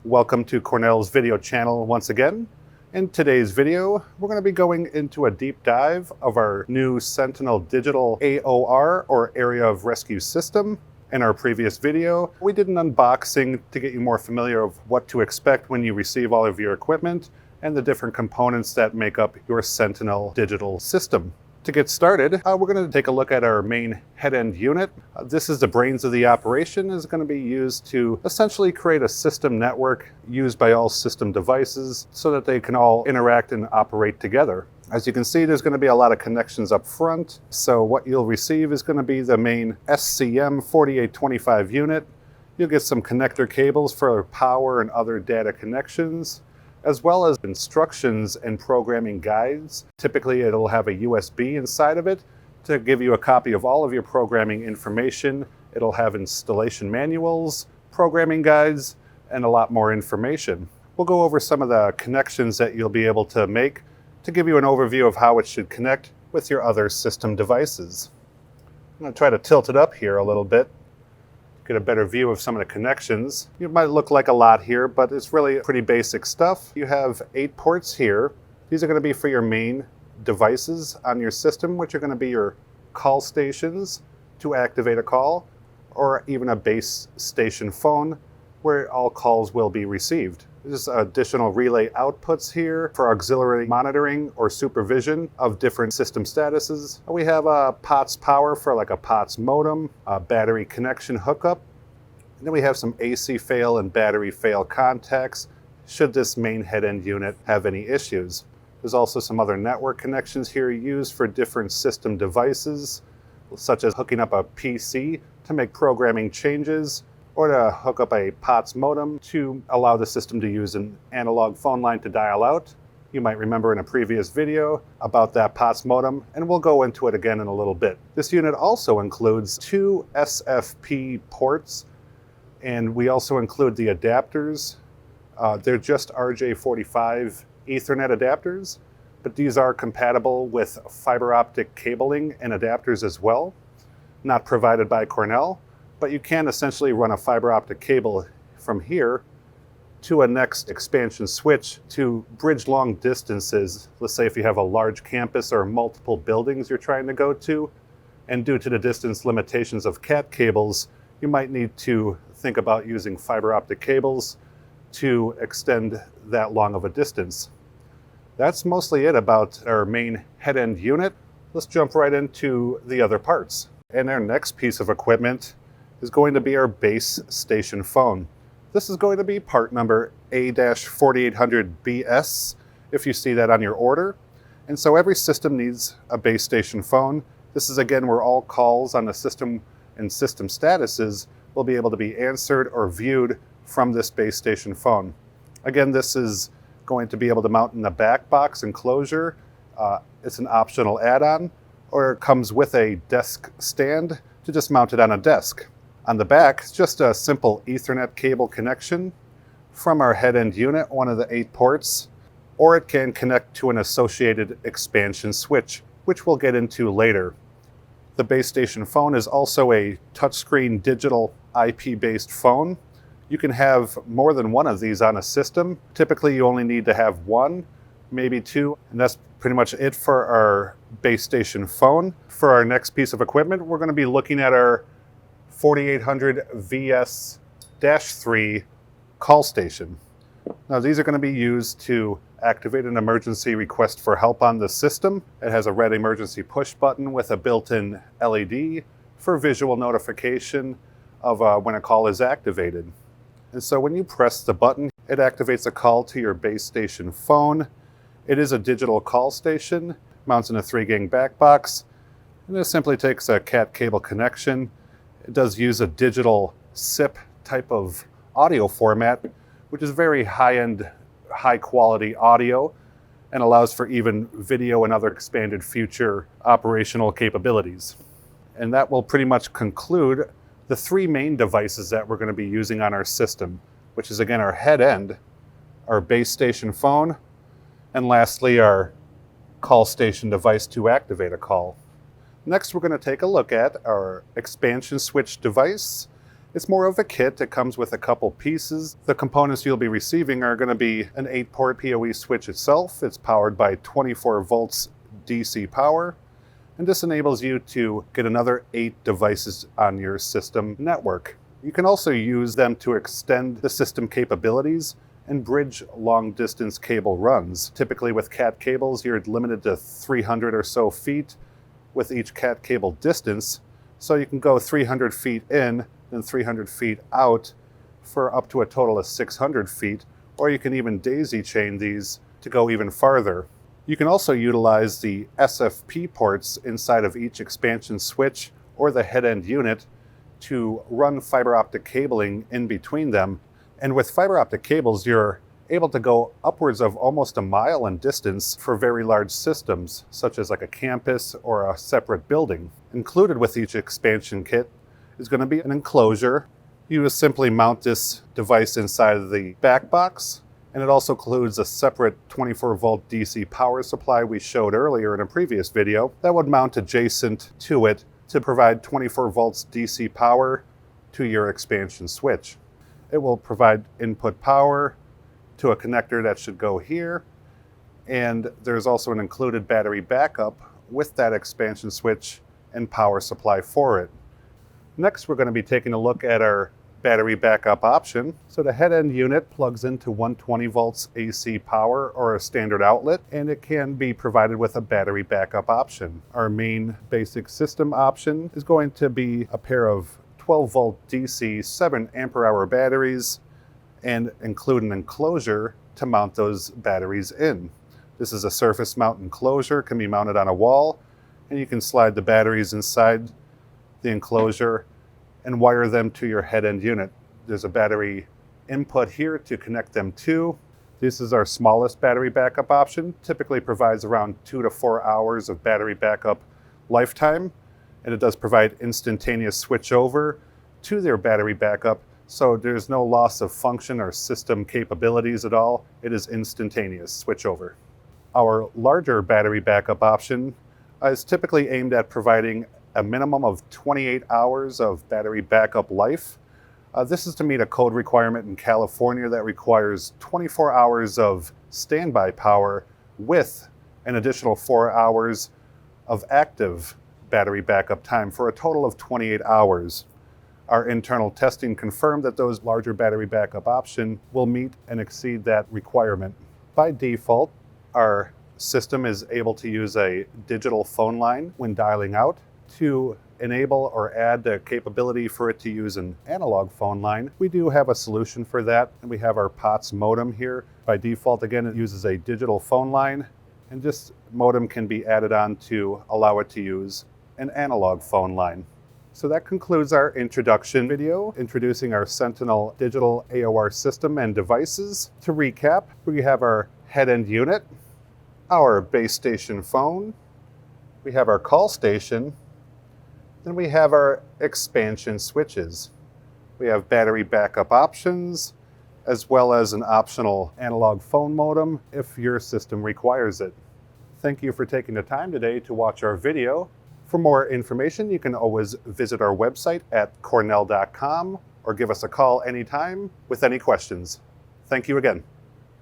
Welcome to Cornell's video channel once again. In today's video, we're going to be going into a deep dive of our new Sentinel Digital AOR, or Area of Rescue system. In our previous video, we did an unboxing to get you more familiar with what to expect when you receive all of your equipment and the different components that make up your Sentinel Digital system. To get started, we're going to take a look at our main head-end unit. This is the brains of the operation. Is going to be used to essentially create a system network used by all system devices so that they can all interact and operate together. As you can see, there's going to be a lot of connections up front. So what you'll receive is going to be the main SCM 4825 unit. You'll get some connector cables for power and other data connections, as well as instructions and programming guides. Typically, it'll have a USB inside of it to give you a copy of all of your programming information. It'll have installation manuals, programming guides, and a lot more information. We'll go over some of the connections that you'll be able to make to give you an overview of how it should connect with your other system devices. I'm going to try to tilt it up here a little bit, get a better view of some of the connections. It might look like a lot here, but it's really pretty basic stuff. You have 8 ports here. These are going to be for your main devices on your system, which are going to be your call stations to activate a call, or even a base station phone where all calls will be received. There's additional relay outputs here for auxiliary monitoring or supervision of different system statuses. We have a POTS power for like a POTS modem, a battery connection hookup. And then we have some AC fail and battery fail contacts should this main head-end unit have any issues. There's also some other network connections here used for different system devices, such as hooking up a PC to make programming changes, or to hook up a POTS modem to allow the system to use an analog phone line to dial out. You might remember in a previous video about that POTS modem, and we'll go into it again in a little bit. This unit also includes 2 SFP ports, and we also include the adapters. They're just RJ45 Ethernet adapters, but these are compatible with fiber optic cabling and adapters as well, not provided by Cornell. But you can essentially run a fiber optic cable from here to a next expansion switch to bridge long distances. Let's say if you have a large campus or multiple buildings you're trying to go to, and due to the distance limitations of CAT cables, you might need to think about using fiber optic cables to extend that long of a distance. That's mostly it about our main head-end unit. Let's jump right into the other parts. And our next piece of equipment is going to be our base station phone. This is going to be part number A-4800BS, if you see that on your order. And so every system needs a base station phone. This is again where all calls on the system and system statuses will be able to be answered or viewed from this base station phone. Again, this is going to be able to mount in a back box enclosure. It's an optional add-on, or it comes with a desk stand to just mount it on a desk. On the back, it's just a simple Ethernet cable connection from our head-end unit, one of the 8 ports, or it can connect to an associated expansion switch, which we'll get into later. The base station phone is also a touchscreen digital IP-based phone. You can have more than one of these on a system. Typically, you only need to have 1, maybe 2, and that's pretty much it for our base station phone. For our next piece of equipment, we're going to be looking at our 4800 VS-3 call station. Now these are going to be used to activate an emergency request for help on the system. It has a red emergency push button with a built-in LED for visual notification of when a call is activated. And so when you press the button, it activates a call to your base station phone. It is a digital call station, mounts in a 3-gang back box, and it simply takes a CAT cable connection. It does use a digital SIP type of audio format, which is very high-end, high-quality audio and allows for even video and other expanded future operational capabilities. And that will pretty much conclude the 3 main devices that we're going to be using on our system, which is again our head-end, our base station phone, and lastly our call station device to activate a call. Next, we're going to take a look at our expansion switch device It's more of a kit. It comes with a couple pieces. The components you'll be receiving are going to be an 8-port PoE switch itself. It's powered by 24 volts DC power, and this enables you to get another 8 devices on your system network. You can also use them to extend the system capabilities and bridge long-distance cable runs. Typically with Cat cables, you're limited to 300 or so feet with each Cat cable distance, so you can go 300 feet in and 300 feet out for up to a total of 600 feet, or you can even daisy chain these to go even farther. You can also utilize the SFP ports inside of each expansion switch or the head-end unit to run fiber optic cabling in between them. And with fiber optic cables, you're able to go upwards of almost a mile in distance for very large systems, such as like a campus or a separate building. Included with each expansion kit is going to be an enclosure. You just simply mount this device inside of the back box, and it also includes a separate 24 volt DC power supply we showed earlier in a previous video that would mount adjacent to it to provide 24 volts DC power to your expansion switch. It will provide input power to a connector that should go here, and there's also an included battery backup with that expansion switch and power supply for it. Next, we're going to be taking a look at our battery backup option. So the head-end unit plugs into 120 volts AC power or a standard outlet, and it can be provided with a battery backup option. Our main basic system option is going to be a pair of 12 volt DC 7 ampere hour batteries and include an enclosure to mount those batteries in. This is a surface mount enclosure, can be mounted on a wall, and you can slide the batteries inside the enclosure and wire them to your head-end unit. There's a battery input here to connect them to. This is our smallest battery backup option. Typically provides around 2 to 4 hours of battery backup lifetime, and it does provide instantaneous switch over to their battery backup, so there's no loss of function or system capabilities at all. It is instantaneous switch over. Our larger battery backup option is typically aimed at providing a minimum of 28 hours of battery backup life. This is to meet a code requirement in California that requires 24 hours of standby power with an additional 4 hours of active battery backup time for a total of 28 hours. Our internal testing confirmed that those larger battery backup option will meet and exceed that requirement. By default, our system is able to use a digital phone line when dialing out. To enable or add the capability for it to use an analog phone line, we do have a solution for that, and we have our POTS modem here. By default, again, it uses a digital phone line, and this modem can be added on to allow it to use an analog phone line. So that concludes our introduction video, introducing our Sentinel digital AOR system and devices. To recap, we have our head-end unit, our base station phone, we have our call station, then we have our expansion switches. We have battery backup options, as well as an optional analog phone modem if your system requires it. Thank you for taking the time today to watch our video. For more information, you can always visit our website at cornell.com or give us a call anytime with any questions. Thank you again.